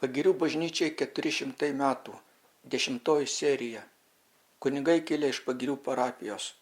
Pagirių bažnyčiai 400 metų. 10 serija. Kunigai kilę iš Pagirių parapijos.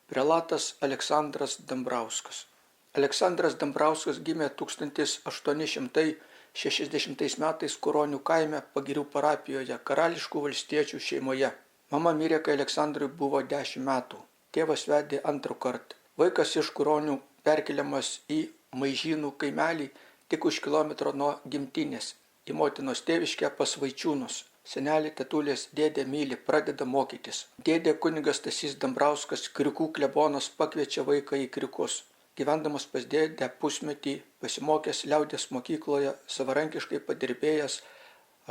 Prelatas Aleksandras Dambrauskas. Aleksandras Dambrauskas gimė 1860 metais Kuronių kaime Pagirių parapijoje karališkų valstiečių šeimoje. Mama mirė, kai Aleksandrui buvo 10 metų. Tėvas vedė antrą kartą. Vaikas iš Kuronių perkeliamas į Maižynų kaimelį tik už kilometro nuo gimtinės, į motinos tėviškę pas Vaičiūnus. Senelį, tetulės, dėdė myli, pradeda mokytis. Dėdė kunigas Stasys Dambrauskas, Kriukų klebonas, pakviečia vaiką į Kriukus. Gyvendamas pas dėdę pusmetį, pasimokęs liaudies mokykloje, savarankiškai padirbėjęs,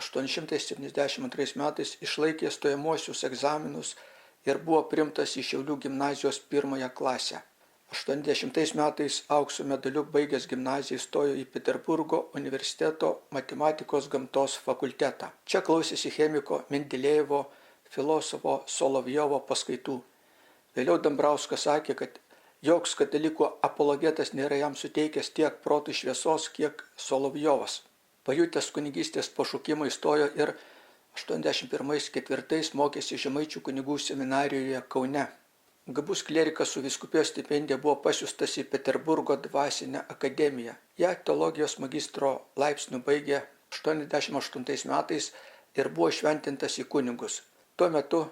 872 metais išlaikė stojamuosius egzaminus ir buvo priimtas į Šiaulių gimnazijos 1 klasę. 80 metais aukso medaliu baigęs gimnaziją įstojo į Peterburgo universiteto matematikos gamtos fakultetą. Čia klausėsi chemiko Mendelėjevo, filosofo Solovjovo paskaitų. Vėliau Dambrauskas sakė, kad joks katalikų apologetas nėra jam suteikęs tiek protų šviesos, kiek Solovjovas. Pajutęs kunigystės pašaukimą įstojo ir 81-4 mokėsi Žemaičių kunigų seminarijoje Kaune. Gabus klerikas su vyskupijos stipendija buvo pasiųstas į Peterburgo dvasinę akademiją. Ja teologijos magistro laipsnių baigė 88 metais ir buvo šventintas į kunigus. Tuo metu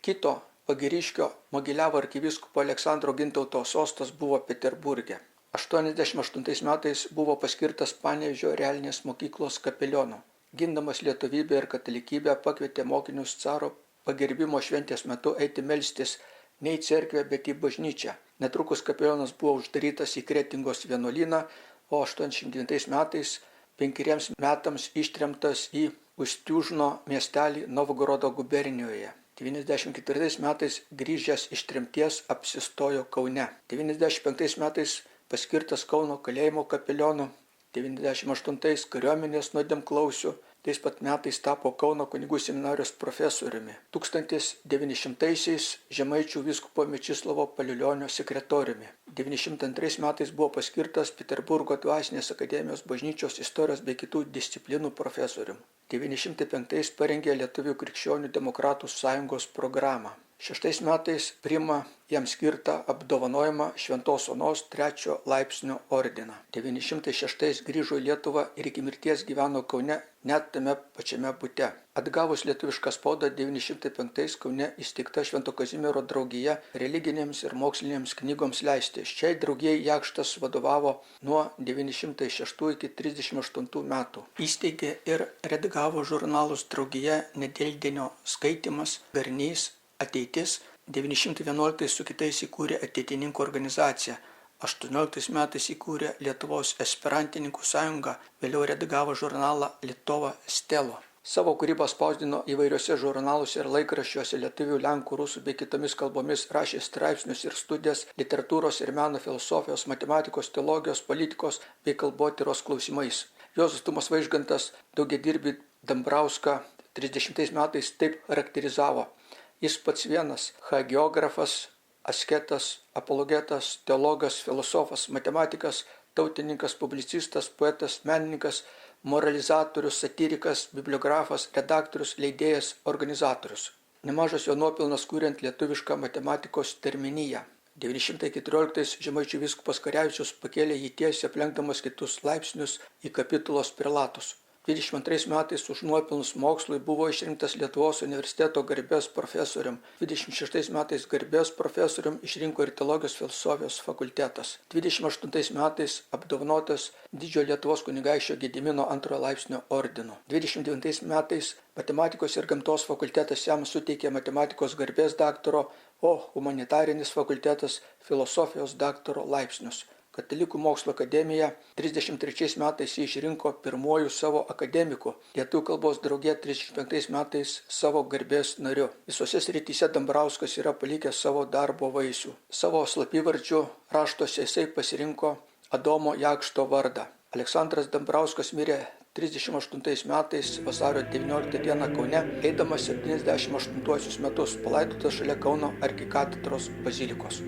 kito Pagiriškio Mogiliavo arkivyskupo Aleksandro Gintauto sostas buvo Peterburge. 88 metais buvo paskirtas Panevėžio realinės mokyklos kapelionu. Gindamas lietuvybę ir katalikybę pakvietė mokinius caro pagerbimo šventės metu eiti melstis ne į cerkvę, bet į bažnyčią. Netrukus kapelionas buvo uždarytas į Kretingos vienuolyną, o 89 metais 5 metams ištremtas į Ustiužno miestelį Novgorodo gubernijoje. 94 metais grįžęs iš tremties apsistojo Kaune. 95 metais paskirtas Kauno kalėjimo kapelionu, 98 kariuomenės nuodėmklausiu, tais pat metais tapo Kauno kunigų seminarijos profesoriumi. 1900-aisiais Žemaičių vyskupo Mečislovo Paliulionio sekretoriumi. 1992 metais buvo paskirtas Peterburgo dvasinės akademijos bažnyčios istorijos bei kitų disciplinų profesoriumi. 1905 parengė Lietuvių krikščionių demokratų sąjungos programą. 6 metais priima jam skirtą apdovanojimą Šventos Onos 3 laipsnio ordiną. 906 grįžo į Lietuvą ir iki mirties gyveno Kaune, net tame pačiame bute. Atgavus lietuvišką spaudą 905 Kaune įsteigta Švento Kazimiero draugija religinėms ir mokslinėms knygoms leisti. Šiai draugijai Jakštas vadovavo nuo 906 iki 38 metų. Įsteigė ir redagavo žurnalus Draugija, Nedėldienio skaitymas, Garnys, Ateitis. 911 su kitais įkūrė ateitininkų organizaciją. 18 metais įkūrė Lietuvos esperantininkų sąjungą, vėliau redagavo žurnalą Lietuva Stelo. Savo kūrybą spausdino įvairiuose žurnaluose ir laikraščiuose lietuvių, lenkų, rusų bei kitomis kalbomis, rašė straipsnius ir studijas literatūros ir meno, filosofijos, matematikos, teologijos, politikos bei kalbotyros klausimais. Juozas Tumas Vaižgantas daugiadirbį Dambrauską 30 metais taip charakterizavo. Jis pats vienas – hagiografas, asketas, apologetas, teologas, filosofas, matematikas, tautininkas, publicistas, poetas, menininkas, moralizatorius, satyrikas, bibliografas, redaktorius, leidėjas, organizatorius. Nemažas jo nuopelnas kuriant lietuvišką matematikos terminiją. 914 Žemaičių vyskupas Karevičius pakėlė jį tiesiai aplenkdamas kitus laipsnius į kapitulos prelatus. 22 metais už nuopelnus mokslui buvo išrinktas Lietuvos universiteto garbės profesorium. 26 metais garbės profesorium išrinko ir teologijos filosofijos fakultetas. 28 metais apdovanotas Didžiojo Lietuvos kunigaikščio Gedimino 2 laipsnio ordinu. 29 metais matematikos ir gamtos fakultetas jam suteikė matematikos garbės daktaro, o humanitarinis fakultetas filosofijos daktaro laipsnius. Katalikų mokslo akademija 33 metais jį išrinko pirmuoju savo akademiku, lietuvių kalbos draugija 35 metais savo garbės nariu. Visose srityse Dambrauskas yra palikęs savo darbo vaisių. Savo slapyvardžiu raštuose jisai pasirinko Adomo Jakšto vardą. Aleksandras Dambrauskas mirė 38 metais vasario 19 dieną Kaune, eidamas 78 metus, palaidotas šalia Kauno arkikatedros bazilikos.